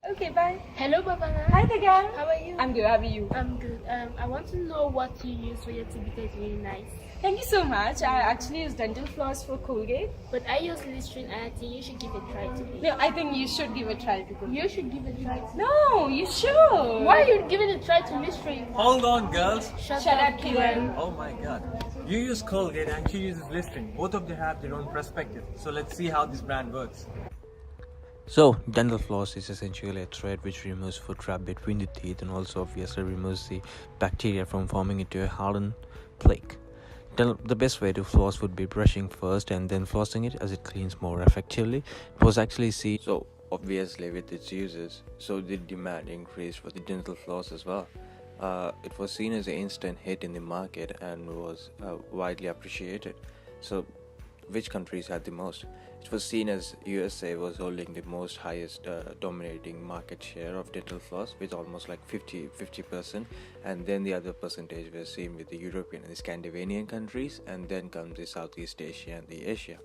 Okay, bye. Hello, Bhavana. Hi there, girl. How are you? I'm good. How are you? I'm good. I want to know what you use for your teeth because it's really nice. Thank you so much. I actually use dental floss for Colgate. But I use Listerine and I think you should give it a try today. No, I think you should give it a try to Colgate. You should give it a try. No, you should. Why are you giving it a try to Listerine? Hold on, girls. Shut up, Kiran. Oh my god. You use Colgate and she uses Listerine. Both of them have their own perspective. So let's see how this brand works. So, dental floss is essentially a thread which removes food trap between the teeth and also obviously removes the bacteria from forming into a hardened plaque. The best way to floss would be brushing first and then flossing it, as it cleans more effectively. It was actually seen. So, obviously with its uses, so the demand increased for the dental floss as well. It was seen as an instant hit in the market and was widely appreciated. So, which countries had the most? It was seen as USA was holding the most highest dominating market share of dental floss with almost like 50%, and then the other percentage was seen with the European and the Scandinavian countries, and then comes the Southeast Asia and the Asia.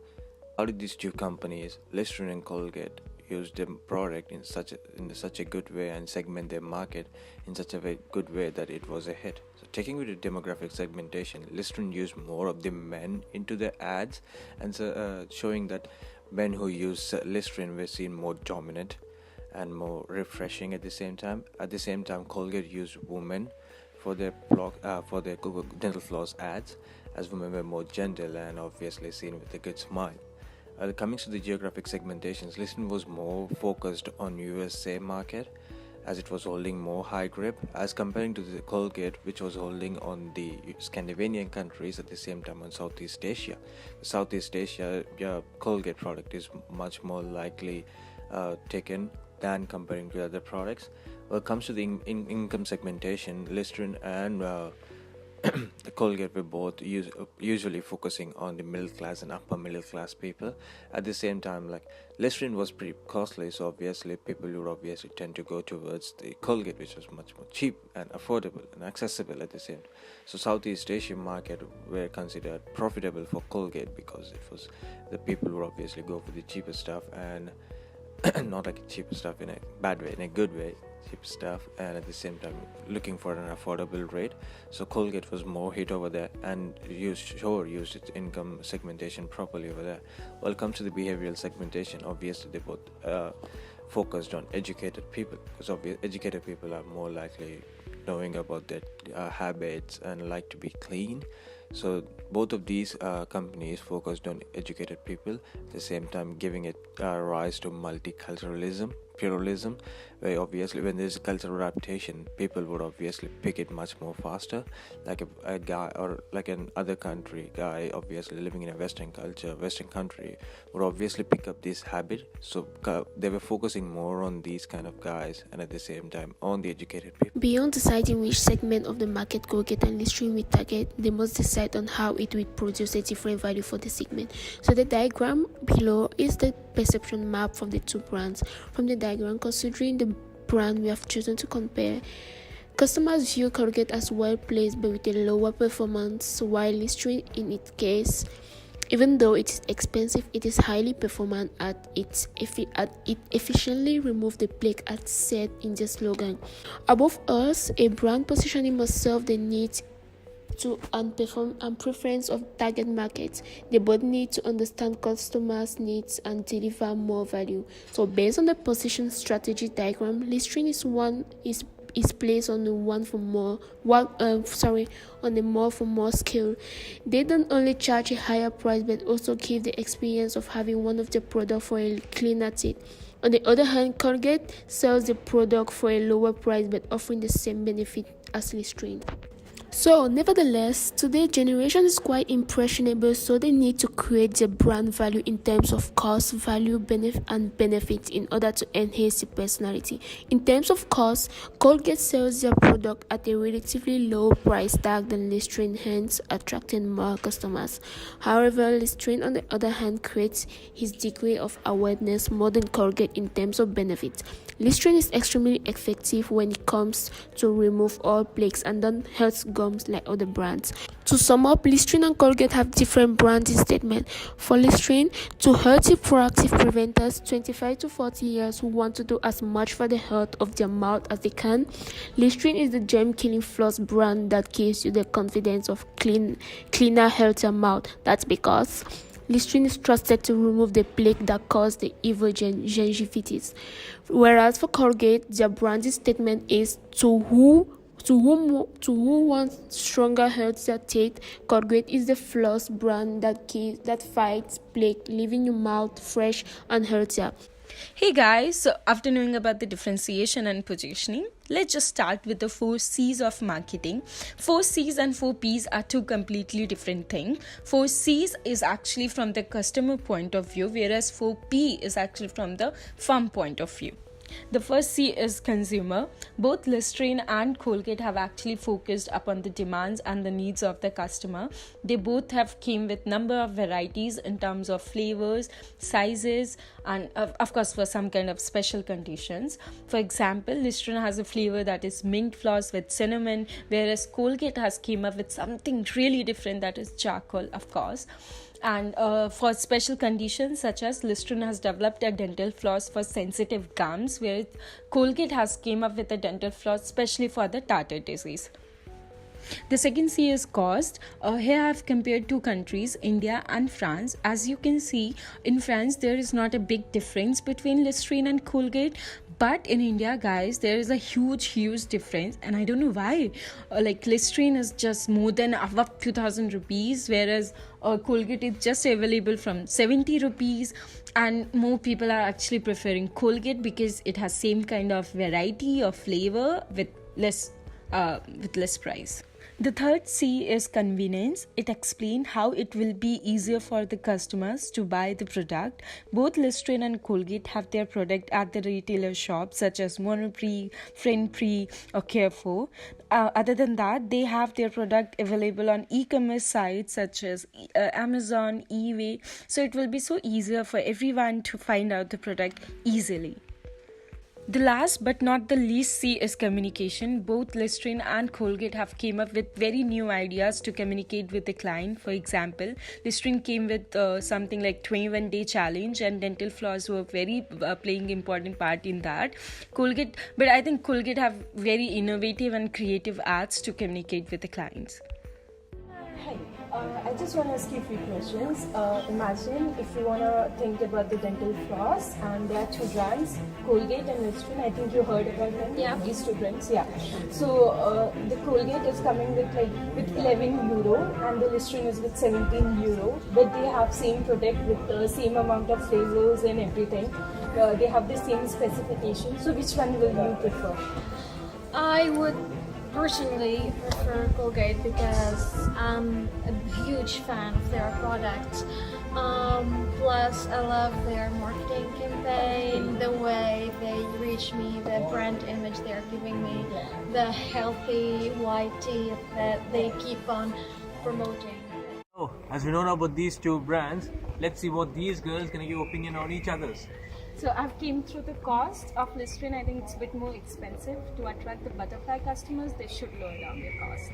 How did these two companies, Listerine and Colgate, use their product in such a good way and segment their market in such a good way that it was a hit? So, taking with the demographic segmentation, Listerine used more of the men into their ads, and so, showing that men who use Listerine were seen more dominant and more refreshing at the same time. At the same time, Colgate used women for their dental floss ads, as women were more gentle and obviously seen with a good smile. Coming to the geographic segmentations, Listerine was more focused on USA market, as it was holding more high grip as comparing to the Colgate, which was holding on the Scandinavian countries, at the same time on Southeast Asia. Southeast Asia, Colgate product is much more likely taken than comparing to other products. When it comes to the income segmentation, Listerine and the Colgate were both usually focusing on the middle class and upper middle class people. At the same time, like Listerine was pretty costly, so obviously people would obviously tend to go towards the Colgate, which was much more cheap and affordable and accessible at the same time. So Southeast Asian market were considered profitable for Colgate because it was the people would obviously go for the cheaper stuff, and not like cheaper stuff in a bad way, in a good way, cheap stuff, and at the same time looking for an affordable rate. So Colgate was more hit over there and used its income segmentation properly over there. Well, it comes to the behavioral segmentation, obviously they both focused on educated people, because educated people are more likely knowing about their habits and like to be clean. So both of these companies focused on educated people, at the same time giving it rise to multiculturalism, pluralism, where obviously when there's a cultural adaptation, people would obviously pick it much more faster. Like a guy, or like an other country guy obviously living in a western country would obviously pick up this habit. So they were focusing more on these kind of guys, and at the same time on the educated people. Beyond deciding which segment of the market Colgate and Listerine we target, they must decide on how it will produce a different value for the segment. So the diagram below is the perception map from the two brands. From the diagram, considering the brand we have chosen to compare, customers view Colgate as well placed but with a lower performance, while Listerine, in its case, even though it is expensive, it is highly performant at it efficiently removes the plaque as said in the slogan. Above all, a brand positioning must serve the needs to and preference of target markets. They both need to understand customers' needs and deliver more value. So based on the position strategy diagram, Listerine is placed on the on the more for more scale. They don't only charge a higher price but also give the experience of having one of the products for a cleaner teeth. On the other hand, Colgate sells the product for a lower price but offering the same benefit as Listerine. So, nevertheless, today's generation is quite impressionable, so they need to create the brand value in terms of cost, value, benefit in order to enhance the personality. In terms of cost, Colgate sells their product at a relatively low price tag than Listerine, hence attracting more customers. However, Listerine, on the other hand, creates his degree of awareness more than Colgate in terms of benefits. Listerine is extremely effective when it comes to remove all plaques and then helps go gums like other brands. To sum up, Listerine and Colgate have different branding statements. For Listerine, to healthy, proactive preventers 25 to 40 years who want to do as much for the health of their mouth as they can, Listerine is the germ-killing floss brand that gives you the confidence of cleaner, healthier mouth. That's because Listerine is trusted to remove the plague that caused the evil gingivitis. Whereas for Colgate, their branding statement is to who wants stronger, healthier teeth, Colgate is the floss brand that fights plague, leaving your mouth fresh and healthier. Hey guys, so after knowing about the differentiation and positioning, let's just start with the 4 C's of marketing. 4 C's and 4 P's are two completely different things. 4 C's is actually from the customer point of view, whereas 4 P is actually from the firm point of view. The first C is consumer. Both Listerine and Colgate have actually focused upon the demands and the needs of the customer. They both have came with number of varieties in terms of flavors, sizes, and of course for some kind of special conditions. For example, Listerine has a flavor that is mint floss with cinnamon, whereas Colgate has came up with something really different that is charcoal, of course. And for special conditions such as Listerine has developed a dental floss for sensitive gums, whereas Colgate has came up with a dental floss especially for the tartar disease. The second C is cost. Here I have compared two countries, India and France. As you can see, in France there is not a big difference between Listerine and Colgate. But in India, guys, there is a huge difference, and I don't know why. Listerine is just more than above 2,000 rupees, whereas Colgate is just available from 70 rupees, and more people are actually preferring Colgate because it has same kind of variety of flavor with less price. The third C is convenience. It explains how it will be easier for the customers to buy the product. Both Listerine and Colgate have their product at the retailer shops such as Monoprix, Friendprix or Carrefour. Other than that, they have their product available on e-commerce sites such as Amazon, eBay. So it will be so easier for everyone to find out the product easily. The last but not the least C is communication. Both Listerine and Colgate have came up with very new ideas to communicate with the client. For example, Listerine came with something like 21-day challenge, and dental floss were very playing important part in that. But I think Colgate have very innovative and creative ads to communicate with the clients. Hi, I just want to ask you a few questions. Imagine if you want to think about the dental floss, and there are two brands, Colgate and Listerine. I think you heard about them. Yeah. These two brands. Yeah. So the Colgate is coming with €11, and the Listerine is with €17. But they have same product with the same amount of flavors and everything. They have the same specifications. So which one will you prefer? I would personally prefer Colgate because I'm a huge fan of their product. Plus, I love their marketing campaign, the way they reach me, the brand image they're giving me, the healthy white teeth that they keep on promoting. So, as we know now about these two brands, let's see what these girls can give opinion on each other's. So I've came through the cost of Listerine. I think it's a bit more expensive. To attract the butterfly customers, they should lower down their cost.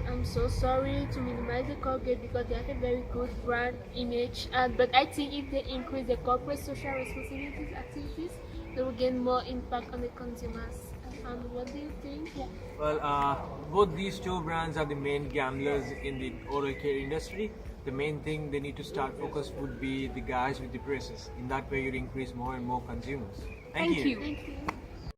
I'm so sorry to minimize the Colgate because they have a very good brand image, but I think if they increase the corporate social responsibilities activities, they will gain more impact on the consumers. And what do you think? Yeah. Well, both these two brands are the main gamblers in the oral care industry. The main thing they need to start focus would be the guys with the prices. In that way, you'd increase more and more consumers. Thank you. Thank you.